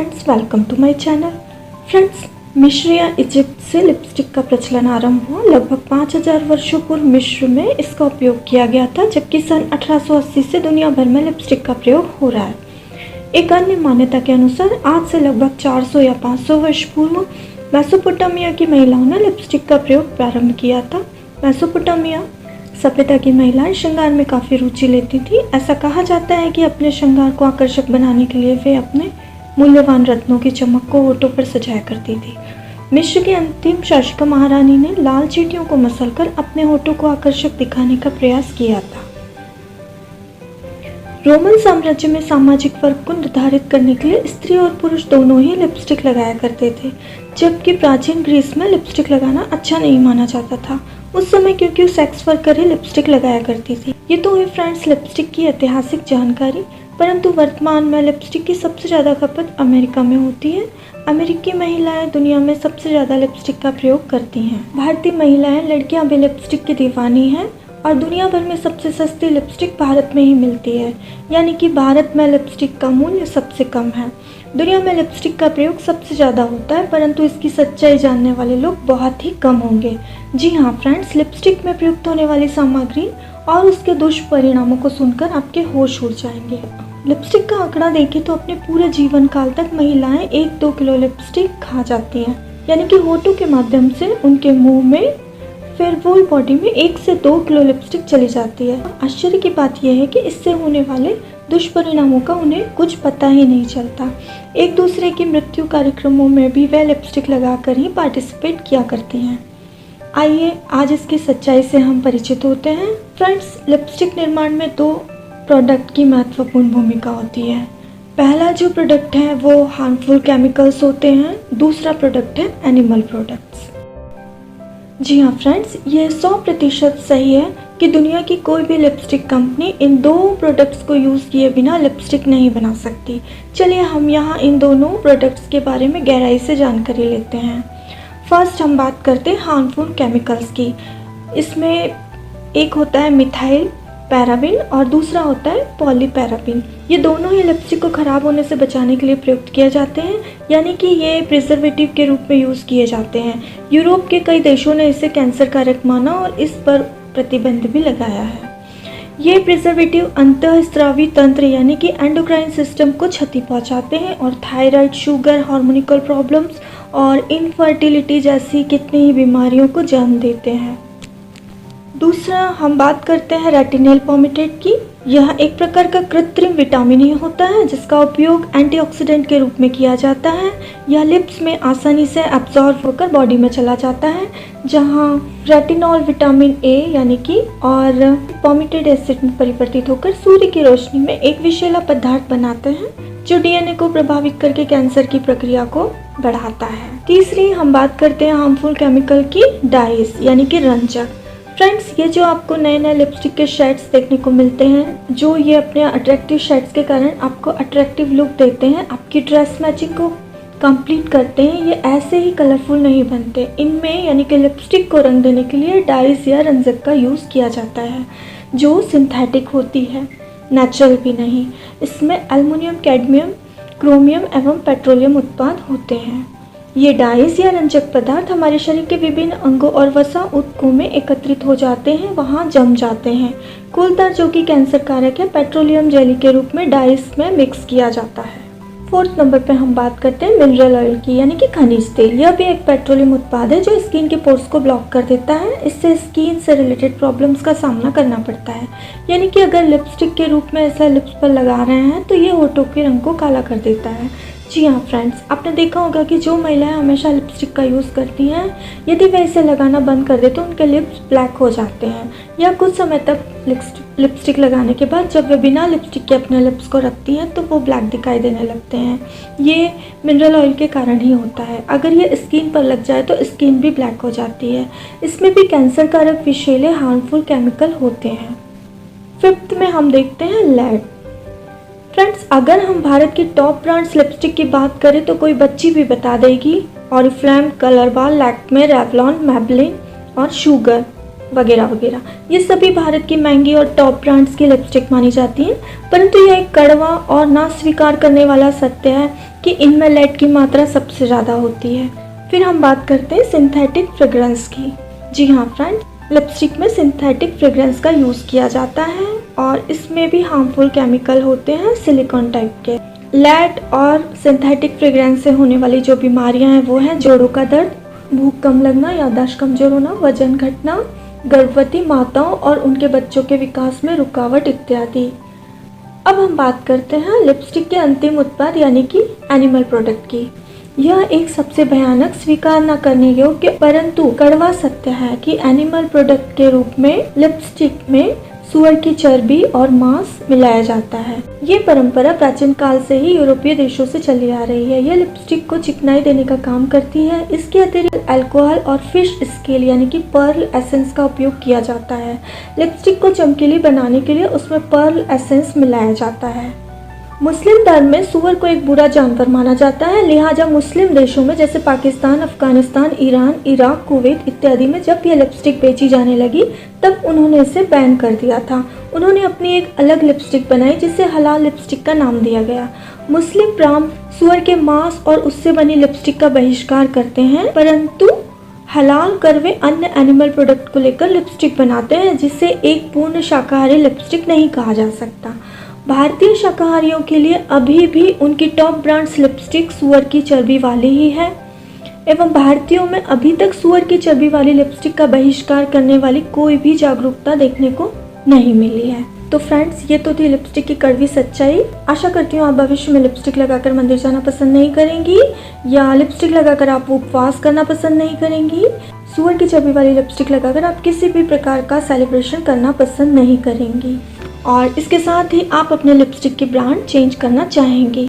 Friends, welcome to my channel. Friends, मिस्र या Egypt से लिपस्टिक का प्रचलन आरंभ हुआ। लगभग 5000 वर्षों पूर्व मिस्र में इसका उपयोग किया गया था, जबकि सन 1880 से दुनिया भर में लिपस्टिक का प्रयोग हो रहा है। एक अन्य मान्यता के अनुसार आज से लगभग 400 या 500 वर्ष पूर्व मेसोपोटामिया की महिलाओं ने लिपस्टिक का प्रयोग प्रारंभ किया था। मेसोपोटामिया सभ्यता की महिलाएं श्रृंगार में काफ़ी रुचि लेती थी। ऐसा कहा जाता है कि अपने श्रृंगार को आकर्षक बनाने के लिए वे अपने मूल्यवान रत्नों की चमक को होठों पर सजाया करती थी। मिस्र की अंतिम शासिका महारानी ने लाल चींटियों को मसलकर अपने होठों को आकर्षक दिखाने का प्रयास किया था। रोमन साम्राज्य में सामाजिक वर्ग को निर्धारित करने के लिए स्त्री और पुरुष दोनों ही लिपस्टिक लगाया करते थे, जबकि प्राचीन ग्रीस में लिपस्टिक लगाना अच्छा नहीं माना जाता था उस समय, क्योंकि सेक्स वर्कर ही लिपस्टिक लगाया करती थी। ये तो हुई फ्रेंड्स लिपस्टिक की ऐतिहासिक जानकारी, परंतु वर्तमान में लिपस्टिक की सबसे ज़्यादा खपत अमेरिका में होती है। अमेरिकी महिलाएं दुनिया में सबसे ज़्यादा लिपस्टिक का प्रयोग करती हैं। भारतीय महिलाएं लड़कियां भी लिपस्टिक की दीवानी हैं और दुनिया भर में सबसे सस्ती लिपस्टिक भारत में ही मिलती है, यानी कि भारत में लिपस्टिक का मूल्य सबसे कम है। दुनिया में लिपस्टिक का प्रयोग सबसे ज़्यादा होता है, परंतु इसकी सच्चाई जानने वाले लोग बहुत ही कम होंगे। जी हाँ फ्रेंड्स, लिपस्टिक में प्रयुक्त होने वाली सामग्री और उसके दुष्परिणामों को सुनकर आपके होश उड़ जाएंगे। लिपस्टिक का आंकड़ा देखें तो अपने पूरे जीवन काल तक महिलाएं 1-2 किलो लिपस्टिक खा जाती हैं, यानी कि होठों के माध्यम से उनके मुंह में फिर वोल बॉडी में 1 से 2 किलो लिपस्टिक चली जाती है। आश्चर्य की बात यह है कि इससे होने वाले दुष्परिणामों का उन्हें कुछ पता ही नहीं चलता। एक दूसरे की मृत्यु कार्यक्रमों में भी वे लिपस्टिक लगाकर ही पार्टिसिपेट किया करती हैं। आइए आज इसकी सच्चाई से हम परिचित होते हैं। फ्रेंड्स, लिपस्टिक निर्माण में 2 प्रोडक्ट की महत्वपूर्ण भूमिका होती है। पहला जो प्रोडक्ट है वो हार्मफुल केमिकल्स होते हैं, दूसरा प्रोडक्ट है एनिमल प्रोडक्ट्स। जी हाँ फ्रेंड्स, ये 100% सही है कि दुनिया की कोई भी लिपस्टिक कंपनी इन 2 प्रोडक्ट्स को यूज़ किए बिना लिपस्टिक नहीं बना सकती। चलिए हम यहाँ इन दोनों प्रोडक्ट्स के बारे में गहराई से जानकारी लेते हैं। फर्स्ट हम बात करते हैं हार्मफुल केमिकल्स की। इसमें एक होता है मिथाइल पैराबिन और दूसरा होता है पॉलीपैराबिन। ये दोनों ही लिपस्टिक को ख़राब होने से बचाने के लिए प्रयुक्त किए जाते हैं, यानी कि ये प्रिजर्वेटिव के रूप में यूज़ किए जाते हैं। यूरोप के कई देशों ने इसे कैंसर कारक माना और इस पर प्रतिबंध भी लगाया है। ये प्रिजर्वेटिव अंतःस्रावी तंत्र यानी कि एंडोक्राइन सिस्टम को क्षति पहुंचाते हैं और थायराइड, शुगर, हार्मोनिकल प्रॉब्लम्स और इनफर्टिलिटी जैसी कितनी ही बीमारियों को जन्म देते हैं। दूसरा हम बात करते हैं रेटिनल पॉमिटेट की। यह एक प्रकार का कृत्रिम विटामिन ही होता है जिसका उपयोग एंटीऑक्सीडेंट के रूप में किया जाता है। यह लिप्स में आसानी से एब्जॉर्ब होकर बॉडी में चला जाता है, जहां रेटिनॉल विटामिन ए यानी कि और पॉमिटेट एसिड में परिवर्तित होकर सूर्य की रोशनी में एक विषैला पदार्थ बनाते हैं जो डीएनए को प्रभावित करके कैंसर की प्रक्रिया को बढ़ाता है। तीसरी हम बात करते हैं हार्मफुल केमिकल की, डाइस यानी कि रंजक। फ्रेंड्स, ये जो आपको नए नए लिपस्टिक के शेड्स देखने को मिलते हैं, जो ये अपने अट्रैक्टिव शेड्स के कारण आपको अट्रैक्टिव लुक देते हैं, आपकी ड्रेस मैचिंग को कंप्लीट करते हैं, ये ऐसे ही कलरफुल नहीं बनते। इनमें यानी कि लिपस्टिक को रंग देने के लिए डाइस या रंजक का यूज़ किया जाता है, जो सिंथेटिक होती है, नेचुरल भी नहीं। इसमें एल्युमिनियम, कैडमियम, क्रोमियम एवं पेट्रोलियम उत्पाद होते हैं। ये डाइस या रंजक पदार्थ हमारे शरीर के विभिन्न अंगों और वसा ऊतकों में एकत्रित हो जाते हैं, वहाँ जम जाते हैं। कोलतार जो कि कैंसर कारक है, पेट्रोलियम जेली के रूप में डाइस में मिक्स किया जाता है। 4th नंबर पे हम बात करते हैं मिनरल ऑयल की, यानी कि खनिज तेल। यह भी एक पेट्रोलियम उत्पाद है जो स्किन के पोर्स को ब्लॉक कर देता है। इससे स्किन से रिलेटेड प्रॉब्लम्स का सामना करना पड़ता है, यानी कि अगर लिपस्टिक के रूप में ऐसा लिप्स पर लगा रहे हैं तो ये होठों के रंग को काला कर देता है। जी हाँ फ्रेंड्स, आपने देखा होगा कि जो महिलाएं हमेशा लिपस्टिक का यूज़ करती हैं, यदि वे इसे लगाना बंद कर दे तो उनके लिप्स ब्लैक हो जाते हैं, या कुछ समय तक लिपस्टिक लगाने के बाद जब वे बिना लिपस्टिक के अपने लिप्स को रखती हैं तो वो ब्लैक दिखाई देने लगते हैं। ये मिनरल ऑयल के कारण ही होता है। अगर ये स्किन पर लग जाए तो स्किन भी ब्लैक हो जाती है। इसमें भी कैंसर कारक विषैले हार्मफुल केमिकल होते हैं। 5th में हम देखते हैं लेड। फ्रेंड्स, अगर हम भारत की टॉप ब्रांड्स लिपस्टिक की बात करें तो कोई बच्ची भी बता देगी Oriflame, Colorbar, Lakme, Revlon, Maybelline और शुगर। वगैरह वगैरह। ये सभी भारत की महंगी और टॉप ब्रांड्स की लिपस्टिक मानी जाती हैं, परंतु यह एक कड़वा और ना स्वीकार करने वाला सत्य है कि इनमें लेड की मात्रा सबसे ज़्यादा होती है। फिर हम बात करते हैं सिंथेटिक फ्रेग्रेंस की। जी हाँ फ्रेंड्स, लिपस्टिक में सिंथेटिक फ्रेग्रेंस का यूज़ किया जाता है और इसमें भी हार्मफुल केमिकल होते हैं सिलिकॉन टाइप के। लेड और सिंथेटिक फ्रेग्रेंस से होने वाली जो बीमारियां हैं वो हैं जोड़ों का दर्द, भूख कम लगना, याददाश्त कमजोर होना, वजन घटना, गर्भवती माताओं और उनके बच्चों के विकास में रुकावट इत्यादि। अब हम बात करते हैं लिपस्टिक के अंतिम उत्पाद यानी कि एनिमल प्रोडक्ट की। यह एक सबसे भयानक, स्वीकार न करने योग्य परंतु कड़वा सत्य है कि एनिमल प्रोडक्ट के रूप में लिपस्टिक में सूअर की चर्बी और मांस मिलाया जाता है। ये परंपरा प्राचीन काल से ही यूरोपीय देशों से चली आ रही है। यह लिपस्टिक को चिकनाई देने का काम करती है। इसके अतिरिक्त अल्कोहल और फिश स्केल यानी कि पर्ल एसेंस का उपयोग किया जाता है। लिपस्टिक को चमकीली बनाने के लिए उसमें पर्ल एसेंस मिलाया जाता है। मुस्लिम धर्म में सूअर को एक बुरा जानवर माना जाता है, लिहाजा मुस्लिम देशों में जैसे Pakistan, Afghanistan, Iran, Iraq, Kuwait इत्यादि में जब यह लिपस्टिक बेची जाने लगी तब उन्होंने इसे बैन कर दिया था। उन्होंने अपनी एक अलग लिपस्टिक बनाई जिसे हलाल लिपस्टिक का नाम दिया गया। मुस्लिम ब्राह्मण सूअर के मांस और उससे बनी लिपस्टिक का बहिष्कार करते हैं, परंतु हलाल कर वे अन्य एनिमल प्रोडक्ट को लेकर लिपस्टिक बनाते हैं, जिसे एक पूर्ण शाकाहारी लिपस्टिक नहीं कहा जा सकता। भारतीय शाकाहारियों के लिए अभी भी उनकी टॉप ब्रांड्स लिपस्टिक सूअर की चर्बी वाली ही है एवं भारतीयों में अभी तक सूअर की चर्बी वाली लिपस्टिक का बहिष्कार करने वाली कोई भी जागरूकता देखने को नहीं मिली है। तो फ्रेंड्स, ये तो थी लिपस्टिक की कड़वी सच्चाई। आशा करती हूँ आप भविष्य में लिपस्टिक लगाकर मंदिर जाना पसंद नहीं करेंगी या लिपस्टिक लगाकर आप उपवास करना पसंद नहीं करेंगी। सूअर की चर्बी वाली लिपस्टिक लगाकर आप किसी भी प्रकार का सेलिब्रेशन करना पसंद नहीं करेंगी और इसके साथ ही आप अपने लिपस्टिक की ब्रांड चेंज करना चाहेंगी।